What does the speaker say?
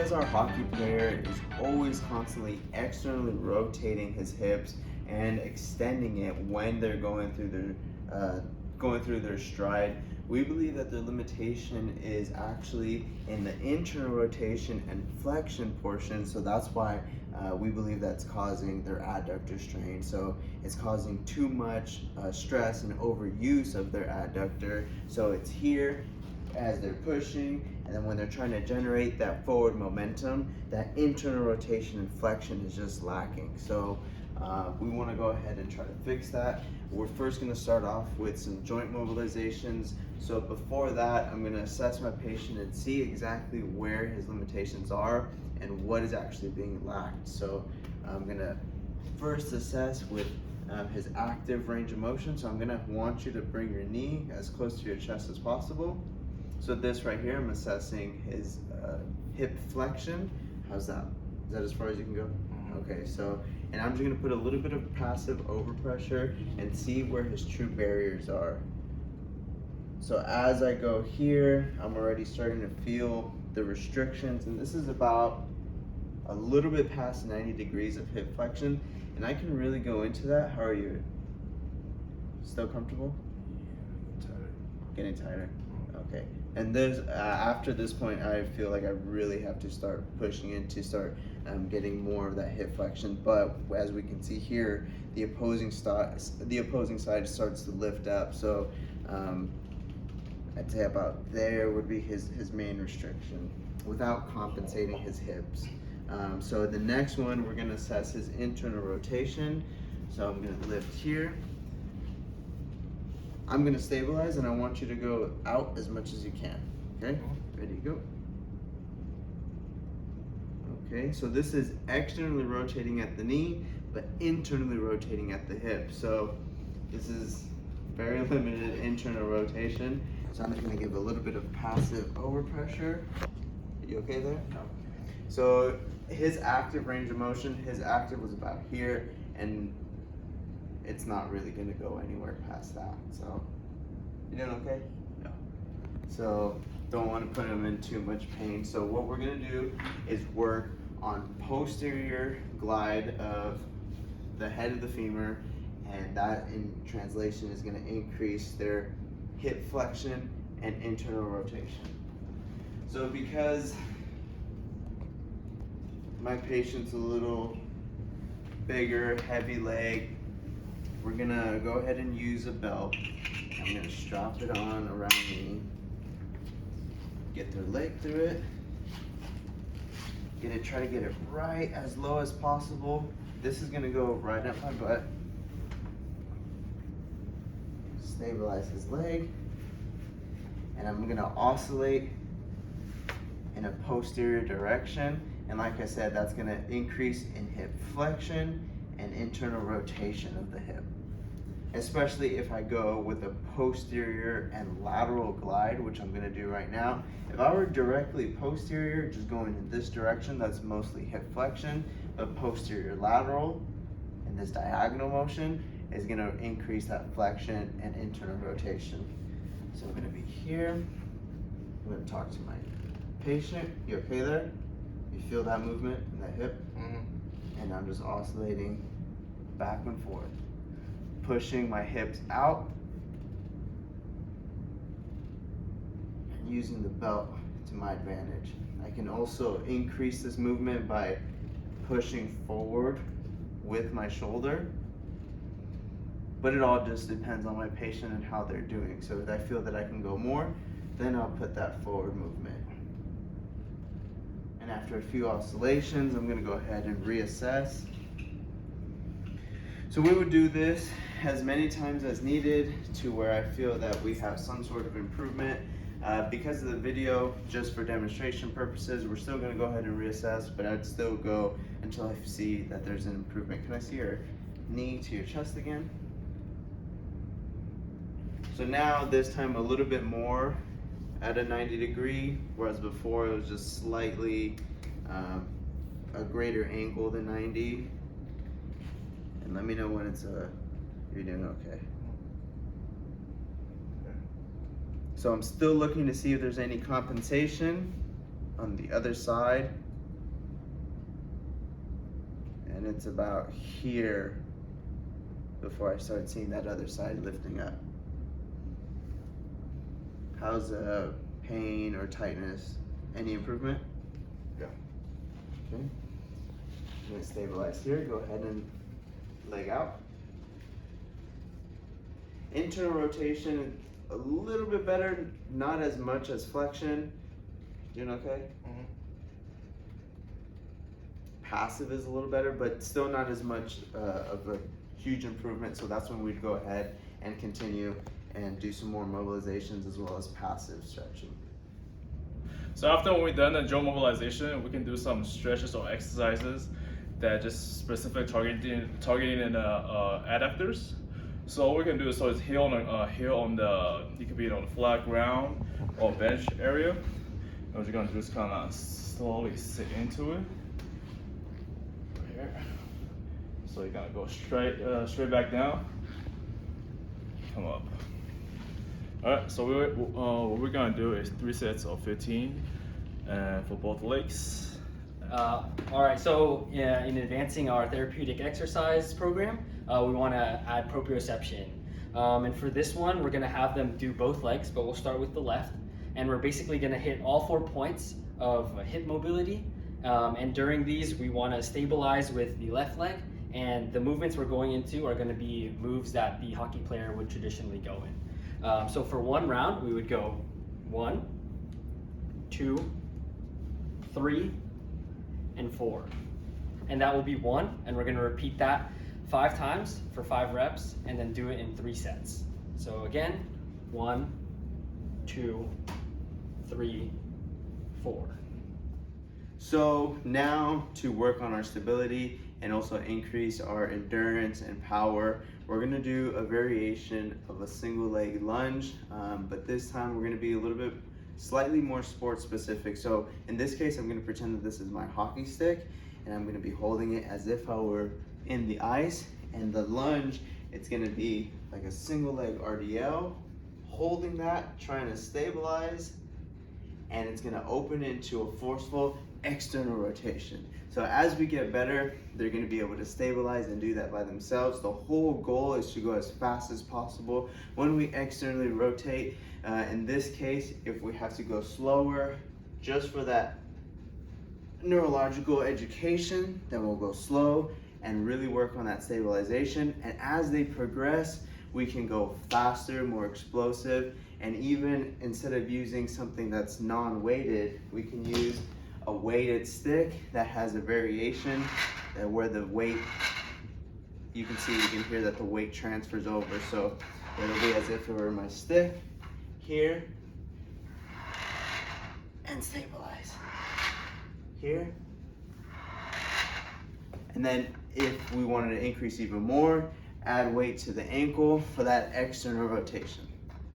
because our hockey player is always constantly externally rotating his hips and extending it when they're going through their stride, we believe that their limitation is actually in the internal rotation and flexion portion. So that's why we believe that's causing their adductor strain. So it's causing too much stress and overuse of their adductor. So it's here as they're pushing, and then when they're trying to generate that forward momentum, that internal rotation and flexion is just lacking. So we want to go ahead and try to fix that. We're first going to start off with some joint mobilizations. So before that, I'm going to assess my patient and see exactly where his limitations are and what is actually being lacked. So I'm going to first assess with his active range of motion. So I'm going to want you to bring your knee as close to your chest as possible. So this right here, I'm assessing his hip flexion. How's that? Is that as far as you can go? Okay, so, and I'm just gonna put a little bit of passive overpressure and see where his true barriers are. So as I go here, I'm already starting to feel the restrictions, and this is about a little bit past 90 degrees of hip flexion, and I can really go into that. How are you? Still comfortable? Yeah, tighter. Getting tighter? Okay. And there's after this point, I feel like I really have to start pushing in to start getting more of that hip flexion. But as we can see here, the opposing side starts to lift up. So I'd say about there would be his main restriction, without compensating his hips. So the next one, we're going to assess his internal rotation. So I'm going to lift here. I'm going to stabilize, and I want you to go out as much as you can. Okay, ready, go. Okay, so this is externally rotating at the knee, but internally rotating at the hip. So this is very limited internal rotation. So I'm just going to give a little bit of passive overpressure. Are you okay there? No. So his active range of motion, his active was about here, and it's not really going to go anywhere past that. So you doing okay? No. So don't want to put him in too much pain. So what we're going to do is work on posterior glide of the head of the femur, and that in translation is going to increase their hip flexion and internal rotation. So because my patient's a little bigger, heavy leg, we're gonna go ahead and use a belt. I'm gonna strap it on around the knee, get their leg through it, try to get it right as low as possible. This is gonna go right up my butt. Stabilize his leg, and I'm gonna oscillate in a posterior direction. And like I said, that's gonna increase in hip flexion and internal rotation of the hip. Especially if I go with a posterior and lateral glide, which I'm gonna do right now. If I were directly posterior, just going in this direction, that's mostly hip flexion, but posterior lateral and this diagonal motion is gonna increase that flexion and internal rotation. So I'm gonna be here, I'm gonna talk to my patient. You okay there? You feel that movement in that hip? Mm-hmm. And I'm just oscillating back and forth, pushing my hips out and using the belt to my advantage. I can also increase this movement by pushing forward with my shoulder, but it all just depends on my patient and how they're doing. So if I feel that I can go more, then I'll put that forward movement. And after a few oscillations, I'm gonna go ahead and reassess. So we would do this as many times as needed to where I feel that we have some sort of improvement. Because of the video, just for demonstration purposes, we're still gonna go ahead and reassess, but I'd still go until I see that there's an improvement. Can I see your knee to your chest again? So now, this time a little bit more at a 90 degree, whereas before it was just slightly a greater angle than 90. And let me know when you're doing okay. So I'm still looking to see if there's any compensation on the other side and it's about here before I start seeing that other side lifting up. How's pain or tightness? Any improvement? Yeah. Okay. I'm gonna stabilize here. Go ahead and leg out. Internal rotation, a little bit better, not as much as flexion. Doing okay? Mm-hmm. Passive is a little better, but still not as much of a huge improvement. So that's when we'd go ahead and continue and do some more mobilizations as well as passive stretching. So after we're done the joint mobilization, we can do some stretches or exercises that just specific targeting the adductors. So what we can do is here on the you could be on the flat ground or bench area. And what you're gonna do is kind of slowly sit into it. Right here. So you're gonna go straight back down. Come up. All right. So what we're gonna do is 3 sets of 15, and for both legs. All right, so in advancing our therapeutic exercise program, we want to add proprioception. And for this one, we're going to have them do both legs, but we'll start with the left. And we're basically going to hit all 4 points of hip mobility. And during these, we want to stabilize with the left leg. And the movements we're going into are going to be moves that the hockey player would traditionally go in. So for one round, we would go 1, 2, 3, and 4. And that will be 1, and we're going to repeat that 5 times for 5 reps, and then do it in 3 sets. So again, 1, 2, 3, 4. So now to work on our stability and also increase our endurance and power, we're gonna do a variation of a single leg lunge, but this time we're gonna be a little bit slightly more sport specific. So in this case, I'm gonna pretend that this is my hockey stick, and I'm gonna be holding it as if I were in the ice. And the lunge, it's gonna be like a single leg RDL, holding that, trying to stabilize, and it's gonna open into a forceful external rotation. So as we get better, they're gonna be able to stabilize and do that by themselves. The whole goal is to go as fast as possible. When we externally rotate, in this case, if we have to go slower, just for that neurological education, then we'll go slow and really work on that stabilization. And as they progress, we can go faster, more explosive, and even instead of using something that's non-weighted, we can use a weighted stick that has a variation where the weight, you can hear that the weight transfers over. So it'll be as if it were my stick here, and stabilize here. And then if we wanted to increase even more, add weight to the ankle for that external rotation.